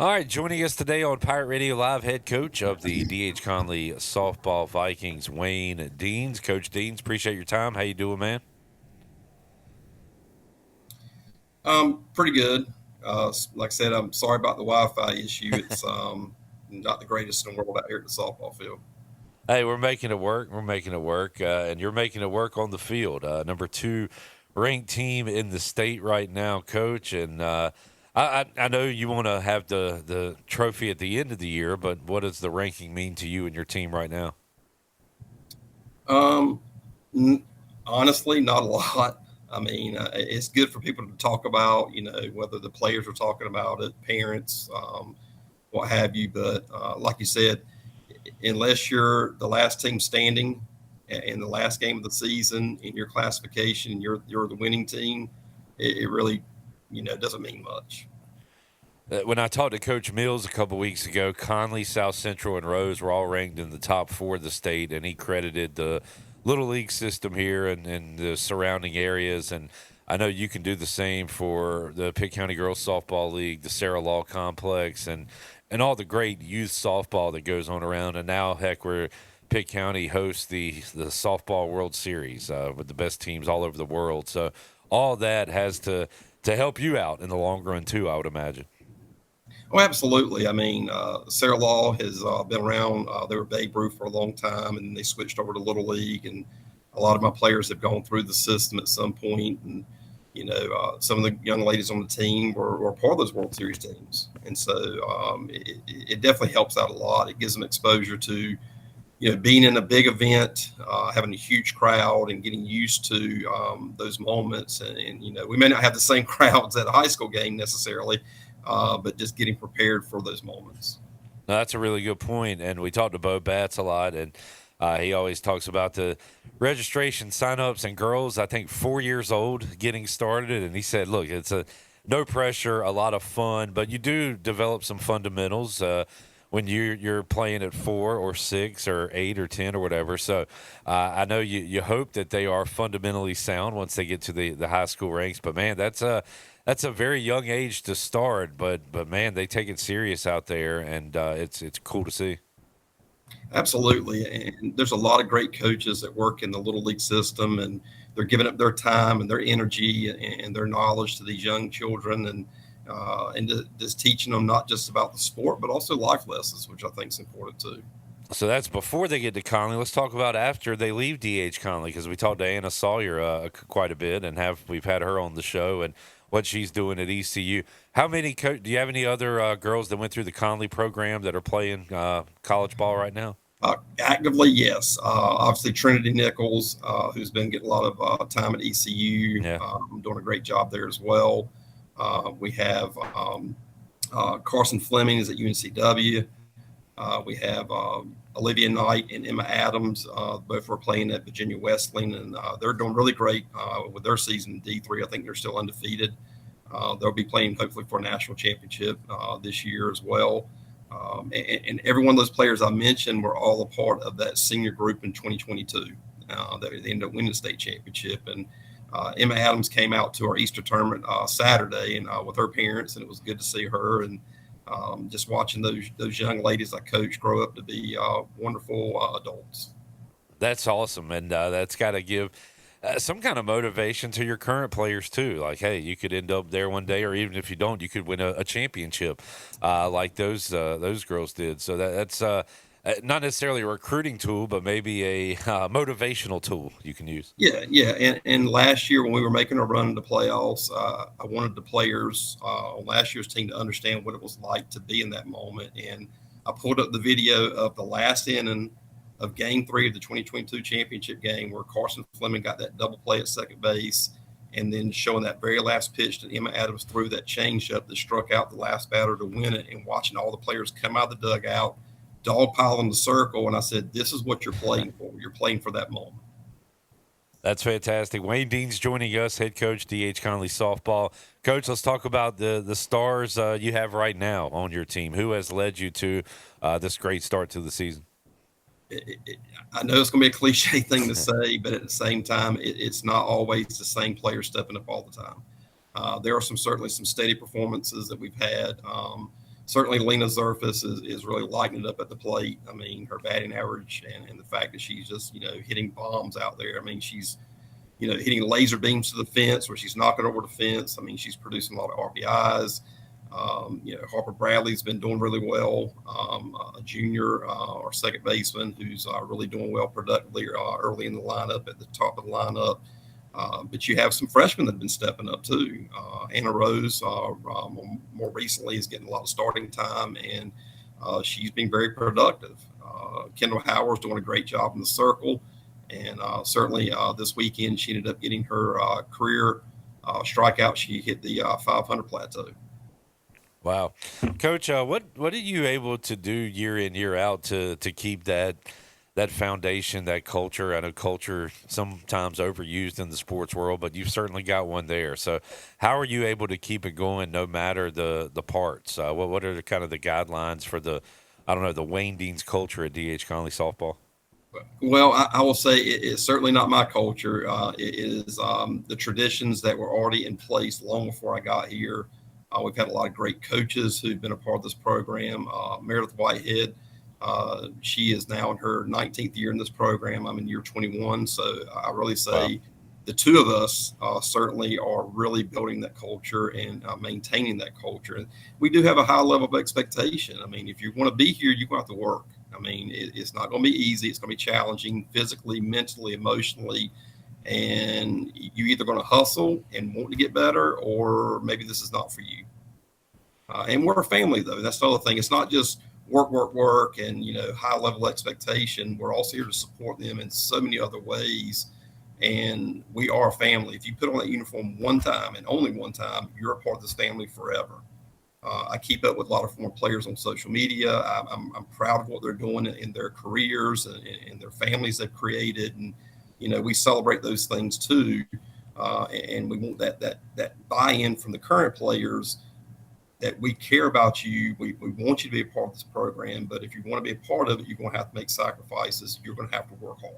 All right, joining us today on Pirate Radio Live, head coach of the D.H. Conley softball Vikings, Wayne Deans. Coach Deans, appreciate your time. How you doing, man? Pretty good. Like I said, I'm sorry about the Wi-Fi issue. It's not the greatest in the world out here at the softball field. Hey, we're making it work. We're making it work, and you're making it work on the field. Number two ranked team in the state right now, coach. And I know you want to have the trophy at the end of the year, but what does the ranking mean to you and your team right now? Um, n- Honestly, not a lot. I mean, it's good for people to talk about, whether the players are talking about it, parents, what have you. But like you said, unless you're the last team standing in the last game of the season in your classification, you're the winning team. It really, doesn't mean much. When I talked to Coach Mills a couple weeks ago, Conley, South Central, and Rose were all ranked in the top four of the state, and he credited the little league system here and the surrounding areas. And I know you can do the same for the Pitt County Girls Softball League, the Sarah Law Complex, and all the great youth softball that goes on around. And now, heck, we're Pitt County hosts the softball World Series with the best teams all over the world. So all that has to help you out in the long run too, I would imagine. Oh, absolutely. I mean, Sarah Law has been around. They were Babe Ruth for a long time, and they switched over to Little League. And a lot of my players have gone through the system at some point. And, some of the young ladies on the team were part of those World Series teams. And so it definitely helps out a lot. It gives them exposure to, being in a big event, having a huge crowd, and getting used to those moments. And, we may not have the same crowds at a high school game necessarily, but just getting prepared for those moments. No, that's a really good point. And we talked to Bo Batts a lot, and he always talks about the registration signups and girls, I think 4 years old, getting started. And he said, look, it's a no pressure, a lot of fun, but you do develop some fundamentals when you're playing at 4 or 6 or 8 or 10 or whatever. So I know you hope that they are fundamentally sound once they get to the high school ranks. But man, that's a very young age to start, but man, they take it serious out there, and it's cool to see. Absolutely. And there's a lot of great coaches that work in the Little League system, and they're giving up their time and their energy and their knowledge to these young children, and just teaching them not just about the sport, but also life lessons, which I think is important too. So that's before they get to Conley. Let's talk about after they leave DH Conley because we talked to Anna Sawyer quite a bit, and we've had her on the show and what she's doing at ECU. How many do you have any other girls that went through the Conley program that are playing college ball right now? Actively, yes. Obviously, Trinity Nichols, who's been getting a lot of time at ECU, Yeah. doing a great job there as well. We have Carson Fleming is at UNCW. We have Olivia Knight and Emma Adams. Both were playing at Virginia Wesleyan, and they're doing really great with their season in D3. I think they're still undefeated. They'll be playing hopefully for a national championship this year as well. And every one of those players I mentioned were all a part of that senior group in 2022. They ended up winning the state championship. And Emma Adams came out to our Easter tournament Saturday and with her parents, and it was good to see her. And just watching those young ladies I coach grow up to be wonderful adults. That's awesome, and that's got to give some kind of motivation to your current players too. Like, hey, you could end up there one day, or even if you don't, you could win a championship, like those girls did. So that's not necessarily a recruiting tool, but maybe a motivational tool you can use. Yeah. And last year when we were making a run in the playoffs, I wanted the players on last year's team to understand what it was like to be in that moment. And I pulled up the video of the last inning of Game 3 of the 2022 championship game where Carson Fleming got that double play at second base, and then showing that very last pitch that Emma Adams threw that changeup that struck out the last batter to win it, and watching all the players come out of the dugout, dogpile in the circle. And I said, "This is what you're playing for. You're playing for that moment." That's fantastic. Wayne Dean's joining us, head coach, DH Conley softball. Coach, let's talk about the stars you have right now on your team. Who has led you to this great start to the season? I know it's going to be a cliche thing to say, but at the same time, it's not always the same player stepping up all the time. There are certainly some steady performances that we've had. certainly Lena Zerfus is really lighting it up at the plate. I mean, her batting average and the fact that she's just, hitting bombs out there. I mean, she's, hitting laser beams to the fence where she's knocking over the fence. I mean, she's producing a lot of RBIs. Harper Bradley's been doing really well. A junior or second baseman who's really doing well productively early in the lineup at the top of the lineup. But you have some freshmen that have been stepping up too. Anna Rose, more recently, is getting a lot of starting time, and she's been very productive. Kendall Howard's doing a great job in the circle, and certainly this weekend she ended up getting her career strikeout. She hit the 500 plateau. Wow, Coach, what are you able to do year in year out to keep that foundation, that culture? I know culture sometimes overused in the sports world, but you've certainly got one there. So, how are you able to keep it going no matter the parts? What are kind of the guidelines for I don't know, the Wayne Dean's culture at DH Conley softball? Well, I will say it's certainly not my culture. It is the traditions that were already in place long before I got here. We've had a lot of great coaches who've been a part of this program. Meredith Whitehead, she is now in her 19th year in this program. I'm in year 21. So I really say Wow. the two of us certainly are really building that culture and maintaining that culture. And we do have a high level of expectation. I mean, if you want to be here, you're going to have to work. I mean, it's not going to be easy. It's going to be challenging physically, mentally, emotionally. And you're either going to hustle and want to get better, or maybe this is not for you. And we're a family, though. That's the other thing. It's not just work, work, work, and high level expectation. We're also here to support them in so many other ways. And we are a family. If you put on that uniform one time and only one time, you're a part of this family forever. I keep up with a lot of former players on social media. I'm proud of what they're doing in their careers and their families they've created, and we celebrate those things too. And we want that buy-in from the current players that we care about you. We want you to be a part of this program, but if you want to be a part of it, you're going to have to make sacrifices. You're going to have to work hard.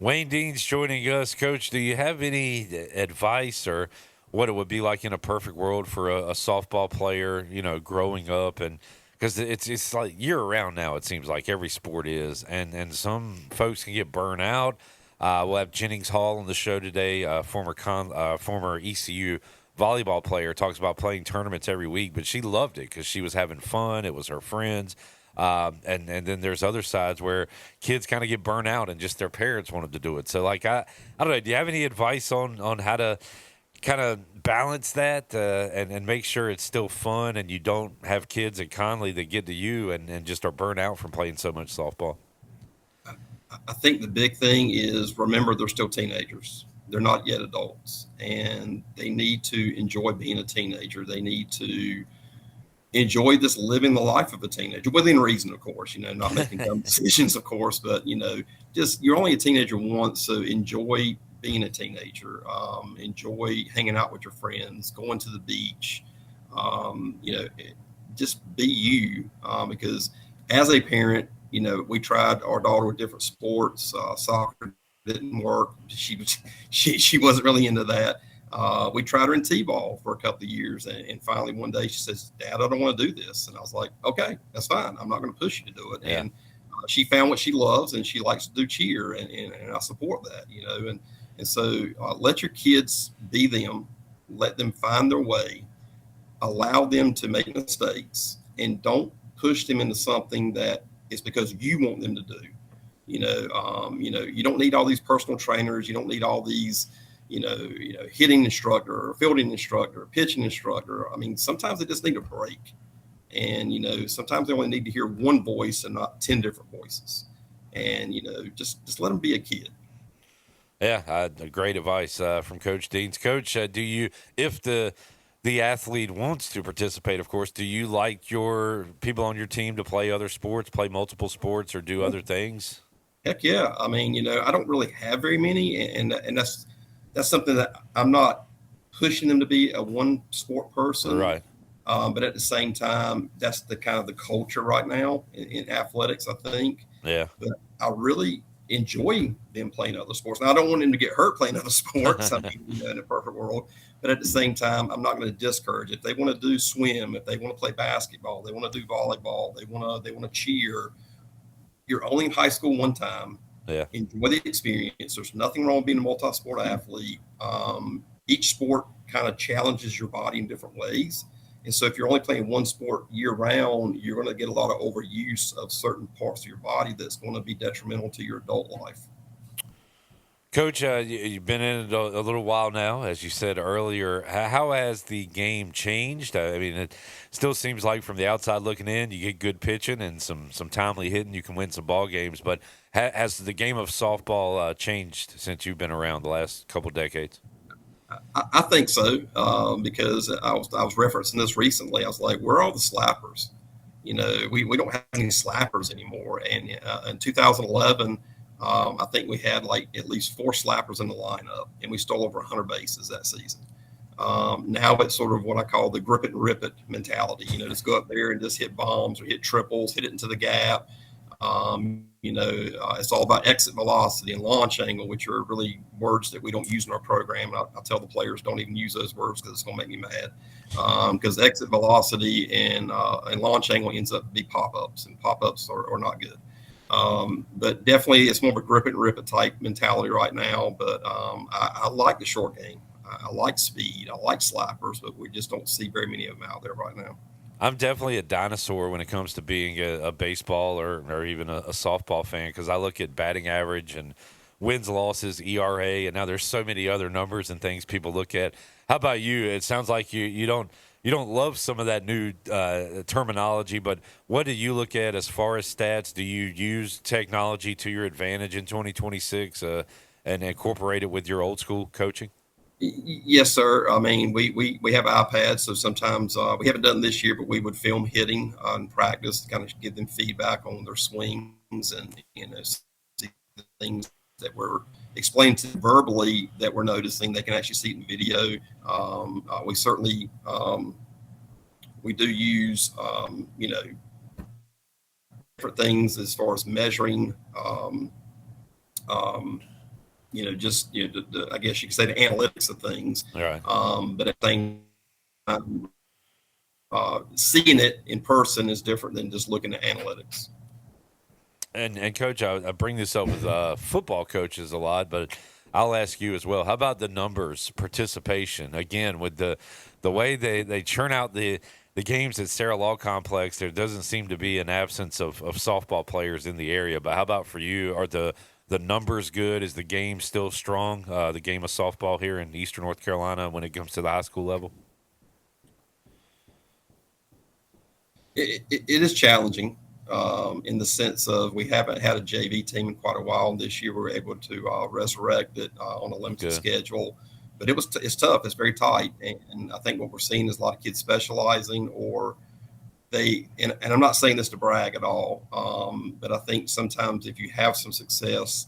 Wayne Dean's joining us, Coach. Do you have any advice or what it would be like in a perfect world for a softball player, growing up? And because it's like year round now, it seems like every sport is, and some folks can get burned out. We'll have Jennings Hall on the show today, former ECU volleyball player, talks about playing tournaments every week, but she loved it because she was having fun. It was her friends. And then there's other sides where kids kind of get burnt out and just their parents want them to do it. So like I don't know. Do you have any advice on how to kind of balance that and make sure it's still fun and you don't have kids at Conley that get to you and just are burnt out from playing so much softball? I think the big thing is remember they're still teenagers. They're not yet adults, and they need to enjoy being a teenager. They need to enjoy this living the life of a teenager within reason, of course, not making dumb decisions, of course, but, just you're only a teenager once. So enjoy being a teenager, enjoy hanging out with your friends, going to the beach, just be you. Because as a parent, we tried our daughter with different sports, soccer didn't work. She wasn't really into that. We tried her in T-ball for a couple of years, and finally one day she says, "Dad, I don't want to do this." And I was like, "Okay, that's fine. I'm not going to push you to do it." Yeah. And she found what she loves, and she likes to do cheer, and I support that, and so let your kids be them, let them find their way, allow them to make mistakes, and don't push them into something that is because you want them to do. You don't need all these personal trainers. You don't need all these hitting instructor or fielding instructor or pitching instructor. I mean, sometimes they just need a break. And, sometimes they only need to hear one voice and not 10 different voices. And, just let them be a kid. Yeah, great advice from Coach Deans. Coach, do you, if the athlete wants to participate, of course, do you like your people on your team to play other sports, play multiple sports, or do other things? Heck yeah. I mean, I don't really have very many, and that's something that I'm not pushing them to be a one sport person. Right. But at the same time, that's the kind of the culture right now in athletics, I think. Yeah. But I really enjoy them playing other sports. Now, I don't want them to get hurt playing other sports. I mean, in a perfect world, but at the same time, I'm not going to discourage it. If they want to do swim, if they want to play basketball, they want to do volleyball, they want to cheer. You're only in high school one time. Yeah. Enjoy the experience. There's nothing wrong with being a multi-sport athlete. Each sport kind of challenges your body in different ways. And so if you're only playing one sport year round, you're going to get a lot of overuse of certain parts of your body that's going to be detrimental to your adult life. Coach, you've been in it a little while now, as you said earlier. How has the game changed? I mean, it still seems like from the outside looking in, you get good pitching and some timely hitting, you can win some ball games. But has the game of softball changed since you've been around the last couple decades? I think so, because I was referencing this recently. I was like, where are all the slappers? We don't have any slappers anymore. And in 2011, I think we had like at least 4 slappers in the lineup, and we stole over 100 bases that season. Now it's sort of what I call the grip it and rip it mentality. Just go up there and just hit bombs or hit triples, hit it into the gap. It's all about exit velocity and launch angle, which are really words that we don't use in our program. And I tell the players don't even use those words because it's going to make me mad. Because exit velocity and launch angle ends up to be pop-ups, and pop-ups are not good. But definitely it's more of a grip it and rip it type mentality right now. But I like the short game. I like speed. I like slappers, but we just don't see very many of them out there right now. I'm definitely a dinosaur when it comes to being a baseball or even a softball fan, because I look at batting average and wins, losses, ERA, and now there's so many other numbers and things people look at. How about you? It sounds like you don't love some of that new terminology, but what do you look at as far as stats? Do you use technology to your advantage in 2026 and incorporate it with your old school coaching? Yes, sir. I mean, we have iPads, so sometimes we haven't done this year, but we would film hitting in practice to kind of give them feedback on their swings and see the things that we're explaining to them verbally that we're noticing. They can actually see it in video. We certainly we do use different things as far as measuring. Um, I guess you could say the analytics of things. All right. But at the same time, seeing it in person is different than just looking at analytics. And coach, I bring this up with football coaches a lot, but I'll ask you as well. How about the numbers, participation? Again, with the way they churn out the games at Sarah Law Complex, there doesn't seem to be an absence of softball players in the area. But how about for you? Are the numbers good? Is the game still strong? The game of softball here in Eastern North Carolina when it comes to the high school level? It is challenging in the sense of we haven't had a JV team in quite a while. This year we were able to resurrect it on a limited schedule, but it's tough. It's very tight, and I think what we're seeing is a lot of kids specializing, or and I'm not saying this to brag at all, but I think sometimes if you have some success,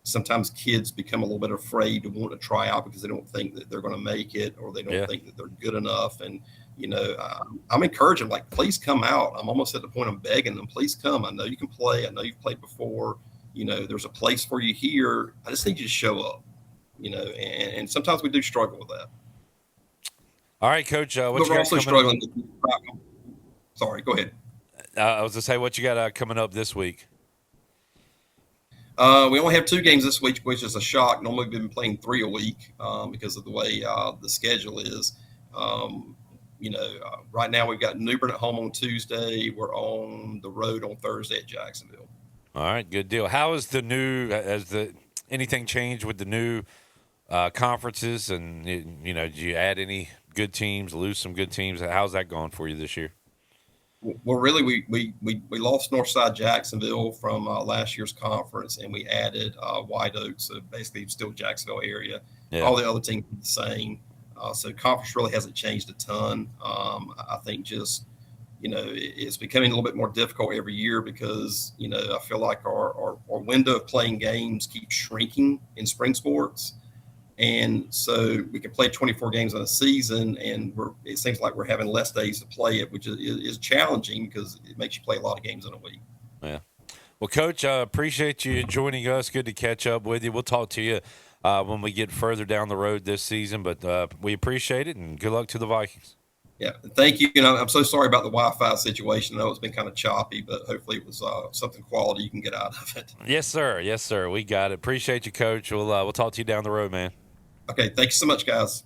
sometimes kids become a little bit afraid to want to try out because they don't think that they're going to make it, or they don't think that they're good enough. And I'm encouraging, like, please come out. I'm almost at the point I'm begging them, please come. I know you can play. I know you've played before. There's a place for you here. I just need you to show up. And sometimes we do struggle with that. All right, Coach. What but you we're got also struggling. Up? Sorry, go ahead. I was going to say, what you got coming up this week? We only have 2 games this week, which is a shock. Normally we've been playing 3 a week because of the way the schedule is. Right now we've got New Bern at home on Tuesday. We're on the road on Thursday at Jacksonville. All right, good deal. How is anything changed with the new conferences? And, did you add any good teams, lose some good teams? How's that going for you this year? Well, really, we lost Northside Jacksonville from last year's conference, and we added White Oak, so basically still Jacksonville area. Yeah. All the other teams are the same. So conference really hasn't changed a ton. I think just, it's becoming a little bit more difficult every year because, I feel like our window of playing games keeps shrinking in spring sports. And so we can play 24 games in a season, and it seems like we're having less days to play it, which is challenging because it makes you play a lot of games in a week. Yeah. Well, Coach, I appreciate you joining us. Good to catch up with you. We'll talk to you when we get further down the road this season, but we appreciate it, and good luck to the Vikings. Yeah, thank you. And I'm so sorry about the Wi-Fi situation. I know it's been kind of choppy, but hopefully it was something quality you can get out of it. Yes, sir. Yes, sir. We got it. Appreciate you, Coach. We'll talk to you down the road, man. Okay, thank you so much, guys.